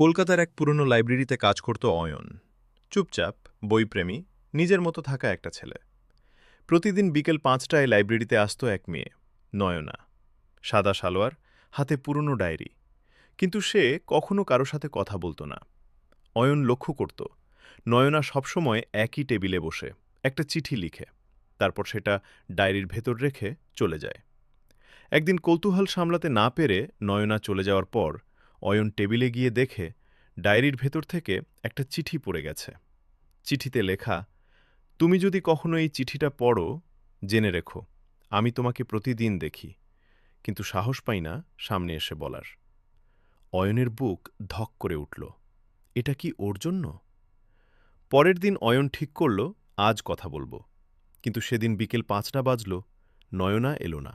কলকাতার এক পুরনো লাইব্রেরিতে কাজ করত অয়ন। চুপচাপ, বইপ্রেমী, নিজের মতো থাকা একটা ছেলে। প্রতিদিন বিকেল ৫টায় লাইব্রেরিতে আসত এক মেয়ে, নয়না। সাদা সালোয়ার, হাতে পুরনো ডায়েরি। কিন্তু সে কখনো কারো সাথে কথা বলতো না। অয়ন লক্ষ্য করত, নয়না সবসময় একই টেবিলে বসে একটা চিঠি লিখে, তারপর সেটা ডায়েরির ভেতর রেখে চলে যায়। একদিন কৌতূহল সামলাতে না পেরে নয়না চলে যাওয়ার পর অয়ন টেবিলে গিয়ে দেখে ডায়েরির ভেতর থেকে একটা চিঠি পড়ে গেছে। চিঠিতে লেখা, তুমি যদি কখনো এই চিঠিটা পড়ো, জেনে রেখো আমি তোমাকে প্রতিদিন দেখি, কিন্তু সাহস পাই না সামনে এসে বলার। অয়নের বুক ধক করে উঠল। এটা কি ওর জন্য? পরের দিন অয়ন ঠিক করল আজ কথা বলবো। কিন্তু সেদিন বিকেল ৫টা বাজল, নয়না এলো না।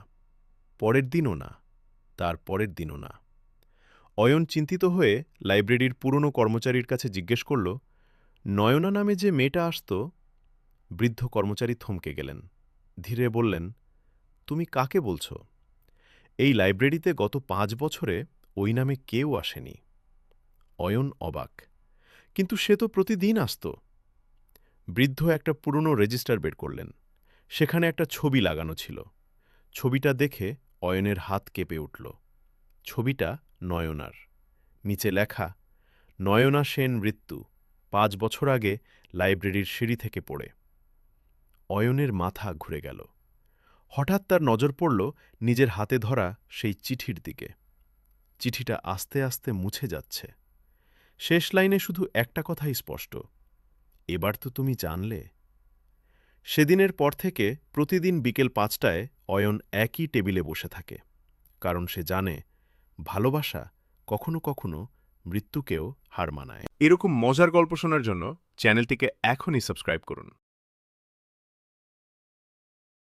পরের দিনও না, তার পরের দিনও না। অয়ন চিন্তিত হয়ে লাইব্রেরির পুরনো কর্মচারীর কাছে জিজ্ঞেস করল, নয়না নামে যে মেয়েটা আসত। বৃদ্ধ কর্মচারী থমকে গেলেন। ধীরে বললেন, তুমি কাকে বলছ? এই লাইব্রেরিতে গত ৫ বছরে ওই নামে কেউ আসেনি। অয়ন অবাক। কিন্তু সে তো প্রতিদিন আসত। বৃদ্ধ একটা পুরনো রেজিস্টার বের করলেন। সেখানে একটা ছবি লাগানো ছিল। ছবিটা দেখে অয়নের হাত কেঁপে উঠল। ছবিটা নয়নার। নিচে লেখা, নয়না সেন মৃত্যু, ৫ বছর আগে লাইব্রেরির সিঁড়ি থেকে পড়ে। অয়নের মাথা ঘুরে গেল। হঠাৎ তার নজর পড়ল নিজের হাতে ধরা সেই চিঠির দিকে। চিঠিটা আস্তে আস্তে মুছে যাচ্ছে। শেষ লাইনে শুধু একটা কথাই স্পষ্ট, এবার তো তুমি জানলে। সেদিনের পর থেকে প্রতিদিন বিকেল ৫টায় অয়ন একই টেবিলে বসে থাকে, কারণ সে জানে ভালোবাসা কখনো কখনো মৃত্যুকেও হার মানায়। এরকম মজার গল্প শোনার জন্য চ্যানেলটিকে এখনই সাবস্ক্রাইব করুন।